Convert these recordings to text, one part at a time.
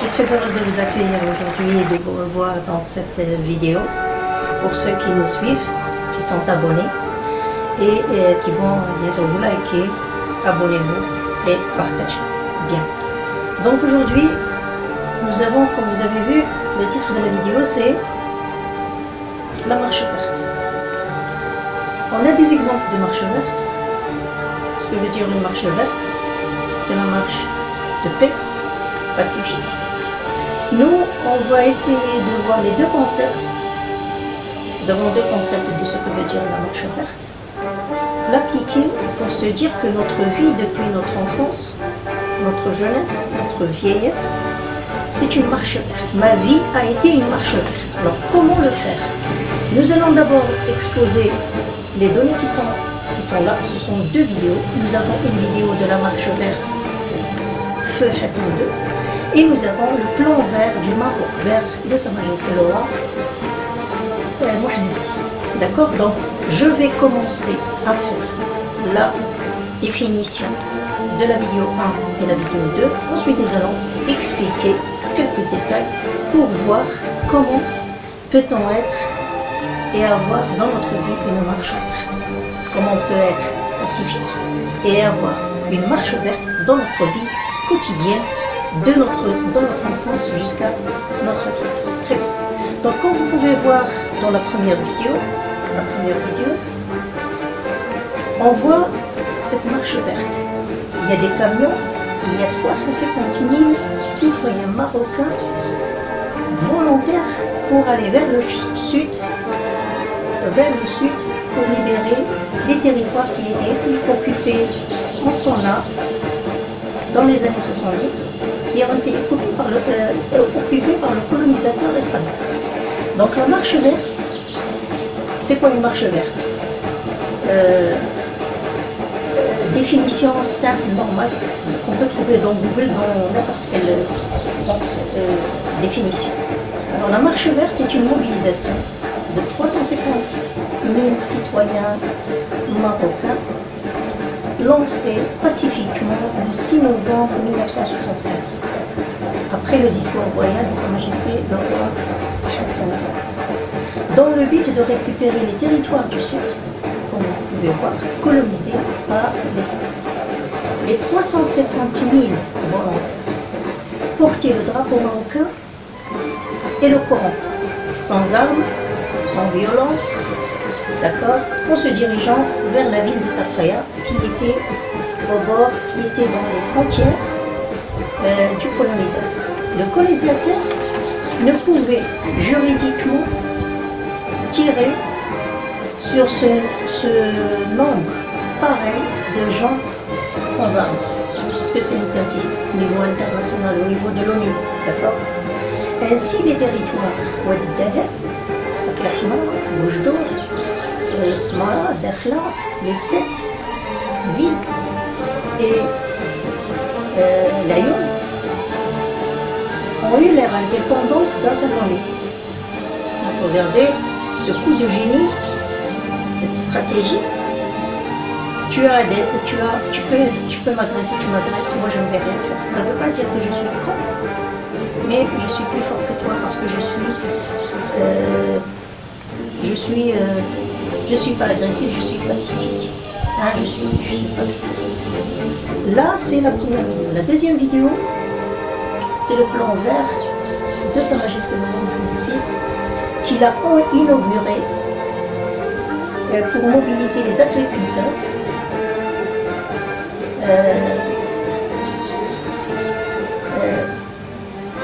suis très heureuse de vous accueillir aujourd'hui et de vous revoir dans cette vidéo. Pour ceux qui nous suivent, qui sont abonnés et qui vont bien sûr vous liker, abonnez-vous et partagez. Bien. Donc aujourd'hui, nous avons, comme vous avez vu, le titre de la vidéo c'est la marche verte. On a des exemples de marche verte. Ce que veut dire une marche verte, c'est la marche de paix pacifique. Nous, on va essayer de voir les deux concepts. Nous avons deux concepts de ce que veut dire la marche verte. L'appliquer pour se dire que notre vie depuis notre enfance, notre jeunesse, notre vieillesse, c'est une marche verte. Ma vie a été une marche verte. Alors comment le faire? Nous allons d'abord exposer les données qui sont là. Ce sont deux vidéos. Nous avons une vidéo de la marche verte Feu Hassan II et nous avons le plan vert du Maroc vert de Sa Majesté le Roi Mohamed VI. D'accord? Donc je vais commencer à faire la définition de la vidéo 1 et la vidéo 2. Ensuite nous allons expliquer quelques détails pour voir comment peut-on être et avoir dans notre vie une marche verte. Comment on peut être pacifique et avoir une marche verte dans notre vie quotidienne, dans notre enfance jusqu'à notre classe. Très bien. Donc comme vous pouvez voir dans la première vidéo, on voit cette marche verte. Il y a des camions, il y a 350 000 citoyens marocains volontaires pour aller vers le sud pour libérer les territoires qui étaient occupés en ce temps-là, dans les années 70, qui ont été occupés par le colonisateur espagnol. Donc la marche verte, c'est quoi une marche verte? Définition simple, normale, qu'on peut trouver dans Google, dans n'importe quelle définition. Alors la marche verte est une mobilisation de 350 000 citoyens marocains lancée pacifiquement le 6 novembre 1975, après le discours royal de Sa Majesté le Roi Hassan II, dans le but de récupérer les territoires du Sud, comme vous pouvez voir, colonisés par l'Espagne. Les 350 000 volontaires portaient le drapeau marocain et le Coran, sans armes, sans violence, d'accord, en se dirigeant vers la ville de Tafaya, qui était au bord, qui était dans les frontières du colonisateur. Le colonisateur ne pouvait juridiquement tirer sur ce nombre pareil de gens sans armes, parce que c'est interdit au niveau international, au niveau de l'ONU, d'accord. Ainsi les territoires Wadi Daher, Sakla Ahmar, Boujdour, Smara, Dakhla, les 7 villes et Laayoune ont eu leur indépendance dans un an. Donc regardez ce coup de génie, cette stratégie. Tu peux m'agresser, tu m'agresses, moi je ne vais rien faire. Ça ne veut pas dire que je suis con, mais je suis plus fort que toi parce que je suis pas agressif, je suis pacifique. Hein, je suis pacifique. Là, c'est la première vidéo. La deuxième vidéo, c'est le plan vert de Sa Majesté Mohamed VI qu'il a inauguré pour mobiliser les agriculteurs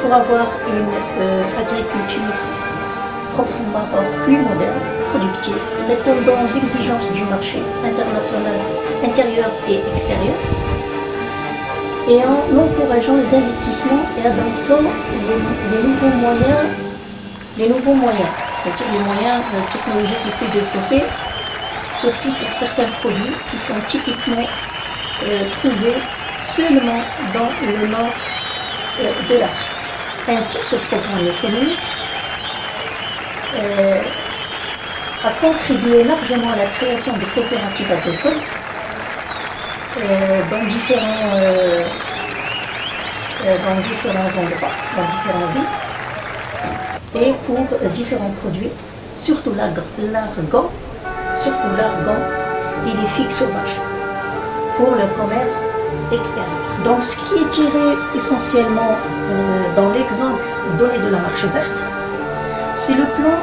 pour avoir une agriculture propre au Maroc, plus moderne, productive, répondant aux exigences du marché international, intérieur et extérieur, et en encourageant les investissements et adoptant les nouveaux moyens, c'est-à-dire les moyens technologiques les plus développés, surtout pour certains produits qui sont typiquement trouvés seulement dans le nord de l'Afrique. Ainsi, ce programme économique a contribué largement à la création de coopératives agricoles dans différents dans différents endroits, dans différentes villes, et pour différents produits, surtout l'argan, et les figues sauvages, pour le commerce extérieur. Donc ce qui est tiré essentiellement dans l'exemple donné de la marche verte, c'est le plan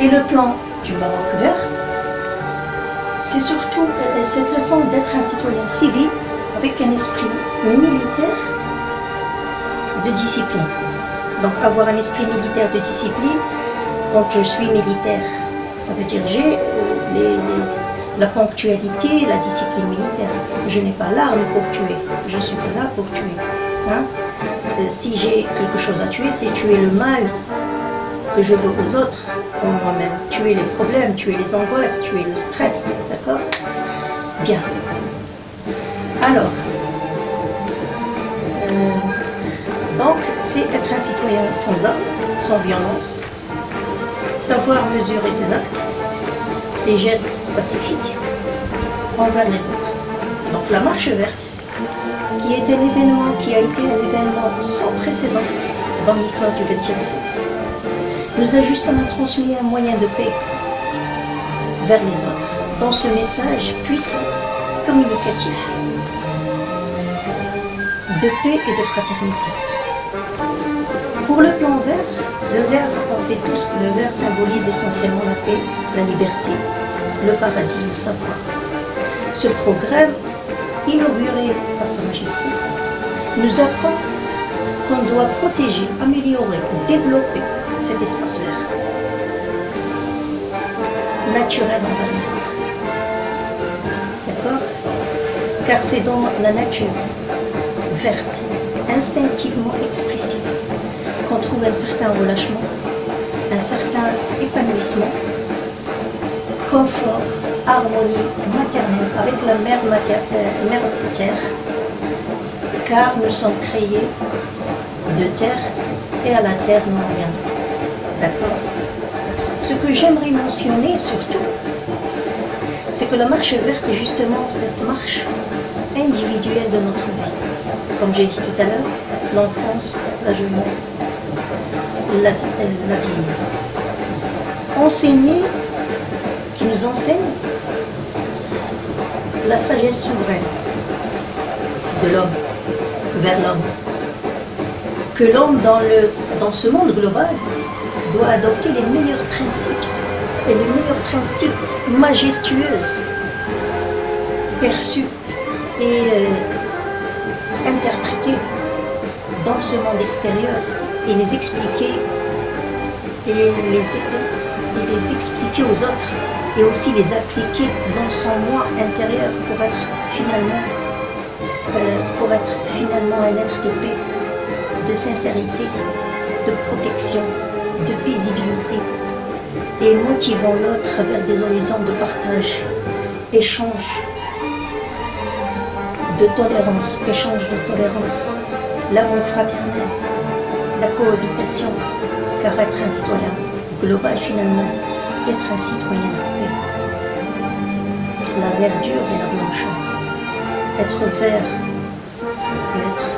et le plan du Maroc vert. C'est surtout cette leçon d'être un citoyen civil avec un esprit militaire de discipline. Donc avoir un esprit militaire de discipline, quand je suis militaire, ça veut dire j'ai la ponctualité, la discipline militaire. Je n'ai pas l'arme pour tuer, je ne suis pas là pour tuer. Hein? Si j'ai quelque chose à tuer, c'est tuer le mal que je veux aux autres, en moi-même. Tuer les problèmes, tuer les angoisses, tuer le stress, d'accord? Bien. Alors, donc, c'est être un citoyen sans armes, sans violence, savoir mesurer ses actes, ses gestes pacifiques envers les autres. Donc la marche verte, qui est un événement, qui a été un événement sans précédent dans l'histoire du XXe siècle, nous a justement transmis un moyen de paix vers les autres, dans ce message puissant, communicatif, de paix et de fraternité. Pour le plan vert, le vert, on sait tous que le vert symbolise essentiellement la paix, la liberté, le paradis, le savoir. Ce programme, inauguré par Sa Majesté, nous apprend qu'on doit protéger, améliorer, développer cet espace vert, naturel envers les autres. D'accord? Car c'est dans la nature verte, instinctivement expressive, qu'on trouve un certain relâchement, un certain épanouissement, confort, harmonie maternelle avec la mère terre, car nous sommes créés de terre et à la terre nous reviendrons. D'accord? Ce que j'aimerais mentionner surtout, c'est que la marche verte est justement cette marche individuelle de notre vie. Comme j'ai dit tout à l'heure, l'enfance, la jeunesse, la vieillesse. Enseigner, qui nous enseigne la sagesse souveraine de l'homme vers l'homme. Que l'homme dans ce monde global doit adopter les meilleurs principes et les meilleurs principes majestueux perçus et interprétés dans ce monde extérieur et les expliquer les expliquer aux autres et aussi les appliquer dans son moi intérieur pour être finalement un être de paix, de sincérité, de protection, de paisibilité et motivant l'autre vers des horizons de partage, échange de tolérance, l'amour fraternel, la cohabitation, car être un citoyen global finalement, c'est être un citoyen de paix. La verdure et la blancheur. Être vert, c'est être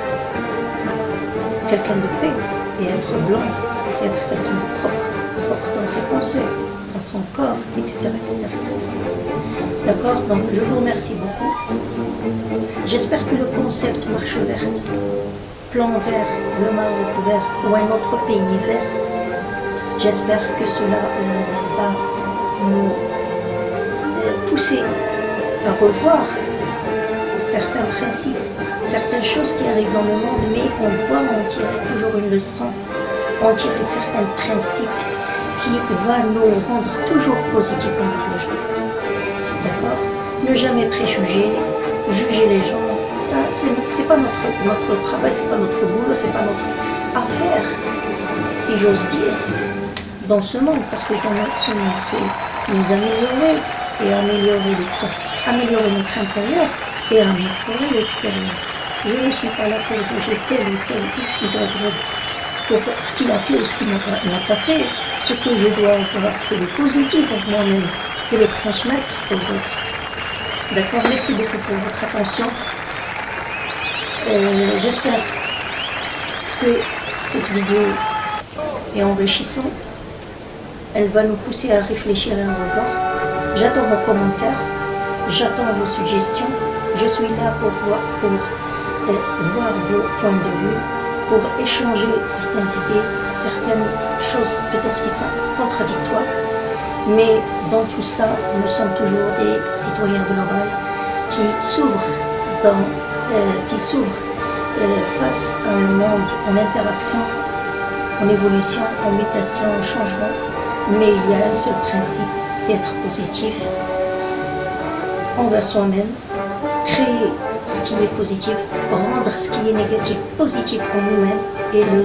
quelqu'un de paix, et être blanc, c'est être quelqu'un de propre dans ses pensées, dans son corps, etc. D'accord? Donc je vous remercie beaucoup. J'espère que le concept marche verte, plan vert, le Maroc vert ou un autre pays vert, j'espère que cela va nous pousser à revoir certains principes, certaines choses qui arrivent dans le monde, mais on doit en tirer toujours une leçon, en tirer certains principes qui vont nous rendre toujours positivement vers les gens. D'accord? Ne jamais préjuger, juger les gens, ça c'est pas notre travail, c'est pas notre boulot, c'est pas notre affaire, si j'ose dire, dans ce monde, parce que dans ce monde, c'est nous améliorer et améliorer l'extérieur, améliorer notre intérieur et améliorer l'extérieur. Je ne suis pas là pour juger tel ou tel X, Y, Z, pour ce qu'il a fait ou ce qu'il n'a pas fait. Ce que je dois avoir, c'est le positif en moi-même et le transmettre aux autres. D'accord? Merci beaucoup pour votre attention. J'espère que cette vidéo est enrichissante. Elle va nous pousser à réfléchir et à revoir. J'attends vos commentaires, j'attends vos suggestions. Je suis là pour voir vos points de vue, pour échanger certaines idées, certaines choses peut-être qui sont contradictoires. Mais dans tout ça, nous sommes toujours des citoyens globaux qui s'ouvrent face à un monde en interaction, en évolution, en mutation, en changement. Mais il y a un seul principe, c'est être positif envers soi-même, créer ce qui est positif, rendre ce qui est négatif positif en nous-mêmes et le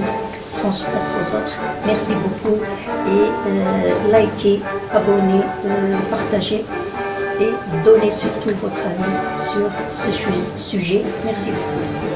transmettre aux autres. Merci beaucoup et likez, abonnez, partagez et donnez surtout votre avis sur ce sujet. Merci beaucoup.